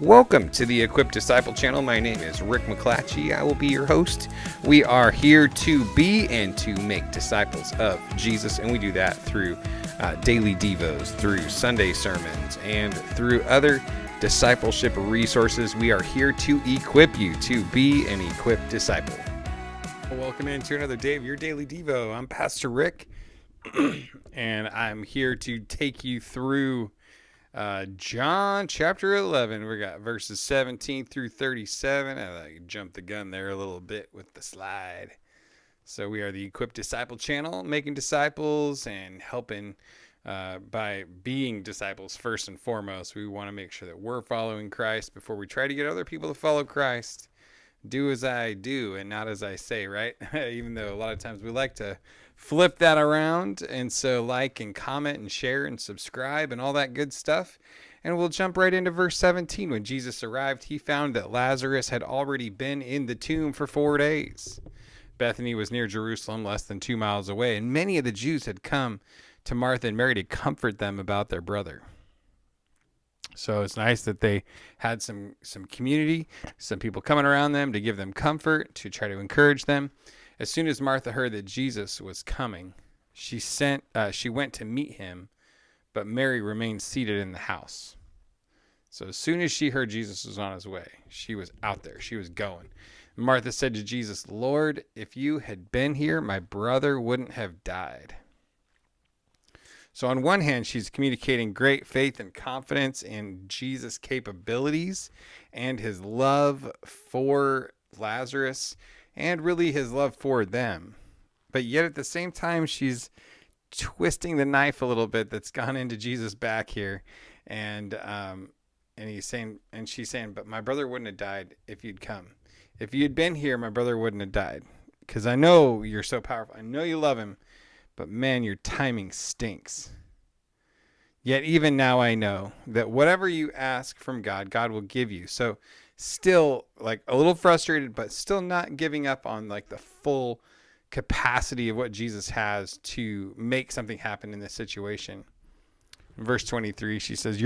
Welcome to the Equipped Disciple channel. My name is Rick McClatchy. I will be your host. We are here to be and to make disciples of Jesus, and we do that through Daily Devos, through Sunday sermons, and through other discipleship resources. We are here to equip you to be an equipped disciple. Welcome into another day of your Daily Devo. I'm Pastor Rick, and I'm here to take you through John chapter 11. We got verses 17 through 37. I jumped the gun there a little bit with the slide. So we are the Equipped Disciple channel, making disciples and helping by being disciples first and foremost. We want to make sure that we're following Christ before we try to get other people to follow Christ. Do as I do and not as I say, right? Even though a lot of times we like to flip that around. And so like and comment and share and subscribe and all that good stuff. And we'll jump right into verse 17. When Jesus arrived, he found that Lazarus had already been in the tomb for 4 days. Bethany was near Jerusalem, less than 2 miles away, and many of the Jews had come to Martha and Mary to comfort them about their brother. So it's nice that they had some community, some people coming around them to give them comfort, to try to encourage them. As soon as Martha heard that Jesus was coming, she went to meet him, but Mary remained seated in the house. So as soon as she heard Jesus was on his way, she was out there. She was going. Martha said to Jesus, "Lord, if you had been here, my brother wouldn't have died." So on one hand, she's communicating great faith and confidence in Jesus' capabilities and his love for Lazarus and really his love for them. But yet at the same time, she's twisting the knife a little bit that's gone into Jesus' back here. And she's saying, "But my brother wouldn't have died if you'd come. If you'd been here, my brother wouldn't have died. Because I know you're so powerful. I know you love him. But man, your timing stinks. Yet even now I know that whatever you ask from God, God will give you." So still like a little frustrated, but still not giving up on like the full capacity of what Jesus has to make something happen in this situation. In verse 23, she says,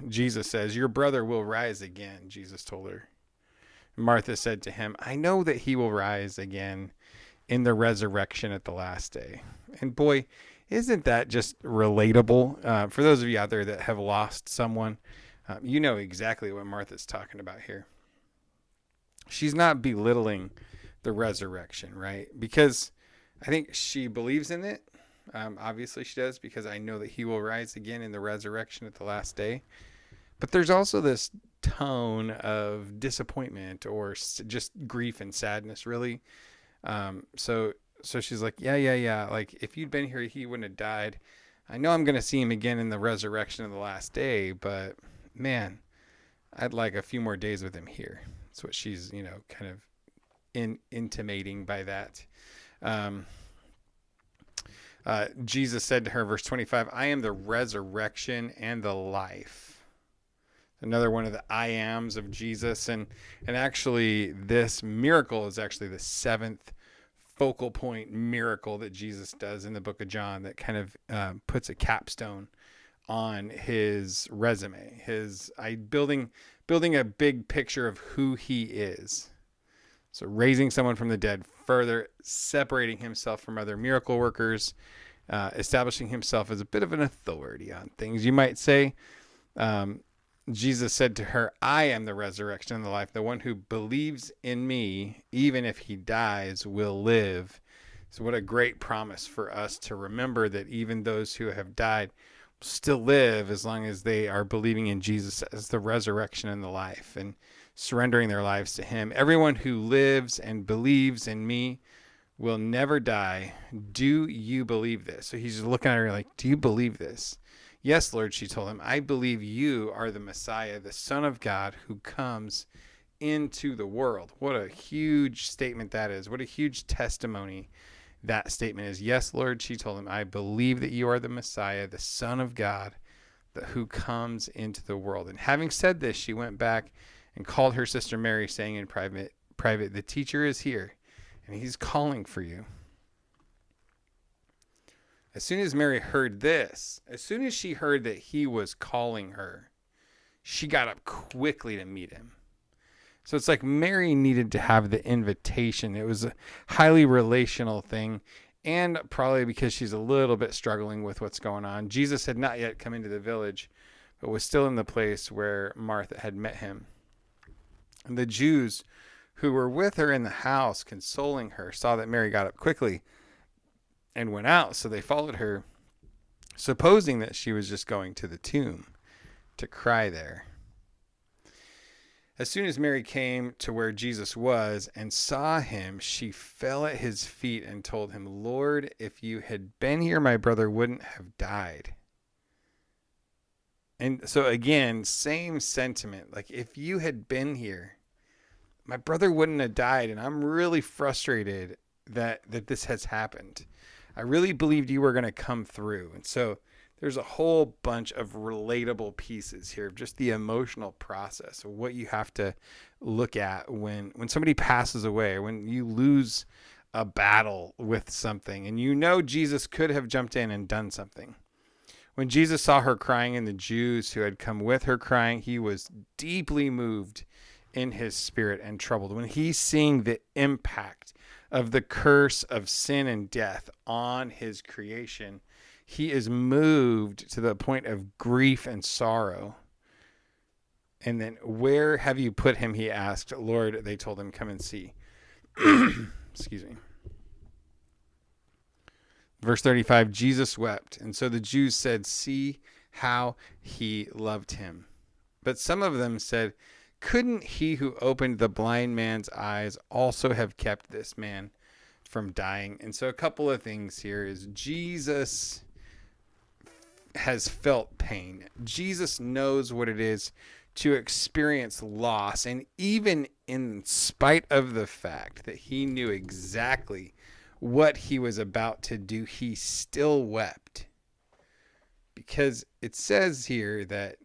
Jesus says, "Your brother will rise again," Jesus told her. Martha said to him, "I know that he will rise again in the resurrection at the last day." And boy, isn't that just relatable? For those of you out there that have lost someone, you know exactly what Martha's talking about here. She's not belittling the resurrection, right? Because I think she believes in it. Obviously she does, because I know that he will rise again in the resurrection at the last day. But there's also this tone of disappointment or just grief and sadness, really. So she's like, yeah. Like, if you'd been here, he wouldn't have died. I know I'm going to see him again in the resurrection of the last day, but man, I'd like a few more days with him here. That's what she's, kind of intimating by that. Jesus said to her, verse 25, "I am the resurrection and the life." Another one of the I ams of Jesus. And actually this miracle is actually the seventh focal point miracle that Jesus does in the book of John that kind of puts a capstone on his resume, building a big picture of who he is. So raising someone from the dead, further separating himself from other miracle workers, establishing himself as a bit of an authority on things, you might say. Jesus said to her, "I am the resurrection and the life. The one who believes in me, even if he dies, will live." So what a great promise for us to remember that even those who have died still live as long as they are believing in Jesus as the resurrection and the life and surrendering their lives to him. Everyone who lives and believes in me will never die. Do you believe this? So he's looking at her like, "Do you believe this?" "Yes, Lord," she told him. "I believe you are the Messiah, the Son of God, who comes into the world." What a huge statement that is. What a huge testimony that statement is. "Yes, Lord," she told him, "I believe that you are the Messiah, the Son of God, who comes into the world." And having said this, she went back and called her sister Mary, saying in private, "The teacher is here, and he's calling for you." As soon as Mary heard this, as soon as she heard that he was calling her, she got up quickly to meet him. So it's like Mary needed to have the invitation. It was a highly relational thing, and probably because she's a little bit struggling with what's going on. Jesus had not yet come into the village, but was still in the place where Martha had met him. And the Jews who were with her in the house, consoling her, saw that Mary got up quickly and went out. So they followed her, supposing that she was just going to the tomb to cry there. As soon as Mary came to where Jesus was and saw him, she fell at his feet and told him, "Lord, if you had been here, my brother wouldn't have died." And so again, same sentiment. Like, if you had been here, my brother wouldn't have died. And I'm really frustrated that this has happened. I really believed you were going to come through. And so there's a whole bunch of relatable pieces here of just the emotional process of what you have to look at when somebody passes away, or when you lose a battle with something and you know Jesus could have jumped in and done something. When Jesus saw her crying and the Jews who had come with her crying, he was deeply moved in his spirit and troubled. When he's seeing the impact of the curse of sin and death on his creation, he is moved to the point of grief and sorrow. And then, "Where have you put him?" he asked. "Lord," they told him, "come and see." Excuse me. Verse 35, Jesus wept. And so the Jews said, "See how he loved him." But some of them said, "Couldn't he who opened the blind man's eyes also have kept this man from dying?" And so a couple of things here is Jesus has felt pain. Jesus knows what it is to experience loss. And even in spite of the fact that he knew exactly what he was about to do, he still wept. Because it says here that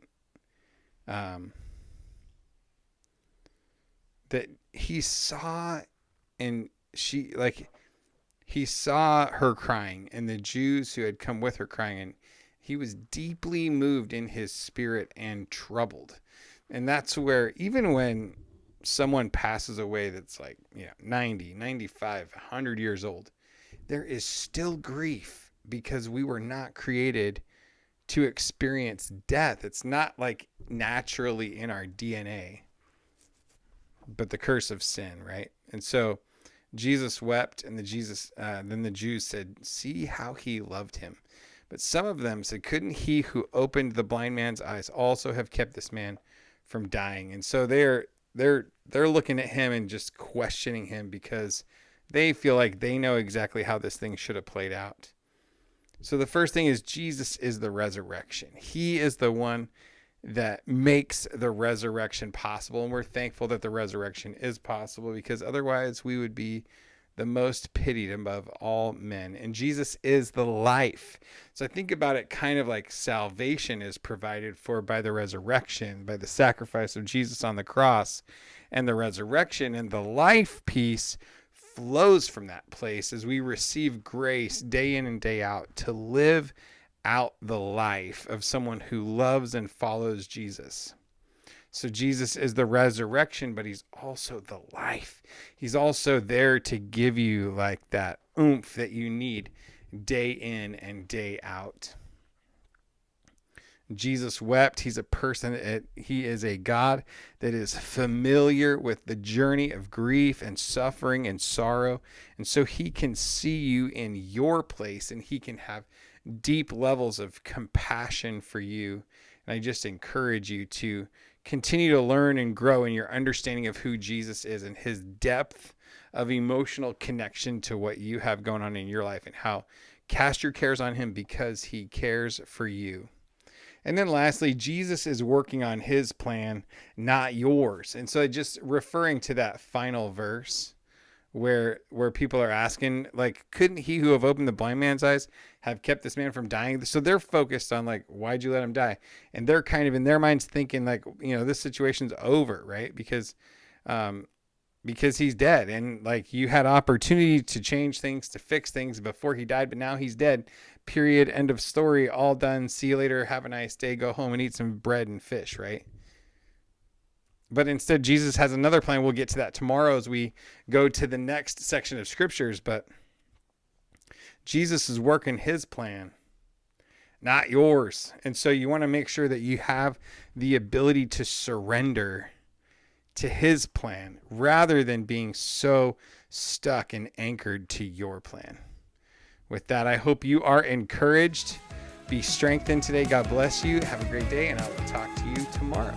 that he saw, and he saw her crying, and the Jews who had come with her crying, and he was deeply moved in his spirit and troubled. And that's where, even when someone passes away that's 90, 95, 100 years old, there is still grief, because we were not created to experience death. It's not like naturally in our DNA, but the curse of sin, right? And so Jesus wept, and then the Jews said, "See how he loved him." But some of them said, "Couldn't he who opened the blind man's eyes also have kept this man from dying?" And so they're looking at him and just questioning him, because they feel like they know exactly how this thing should have played out. So the first thing is, Jesus is the resurrection. He is the one that makes the resurrection possible. And we're thankful that the resurrection is possible, because otherwise we would be the most pitied above all men. And Jesus is the life. So I think about it kind of like salvation is provided for by the resurrection, by the sacrifice of Jesus on the cross, and the resurrection, and the life piece flows from that place as we receive grace day in and day out to live out the life of someone who loves and follows Jesus. So Jesus is the resurrection, but he's also the life. He's also there to give you like that oomph that you need day in and day out. Jesus wept. He's a person. He is a God that is familiar with the journey of grief and suffering and sorrow. And so he can see you in your place, and he can have deep levels of compassion for you. And I just encourage you to continue to learn and grow in your understanding of who Jesus is and his depth of emotional connection to what you have going on in your life, and how cast your cares on him because he cares for you. And then lastly, Jesus is working on his plan, not yours. And so just referring to that final verse where people are asking, like, couldn't he who have opened the blind man's eyes have kept this man from dying? So they're focused on like, why'd you let him die? And they're kind of in their minds thinking like, this situation's over, right? Because he's dead, and like you had opportunity to change things, to fix things before he died, but now he's dead. Period. End of story. All done. See you later. Have a nice day. Go home and eat some bread and fish, right? But instead, Jesus has another plan. We'll get to that tomorrow as we go to the next section of scriptures. But Jesus is working his plan, not yours. And so you want to make sure that you have the ability to surrender to his plan rather than being so stuck and anchored to your plan. With that, I hope you are encouraged. Be strengthened today. God bless you. Have a great day, and I will talk to you tomorrow.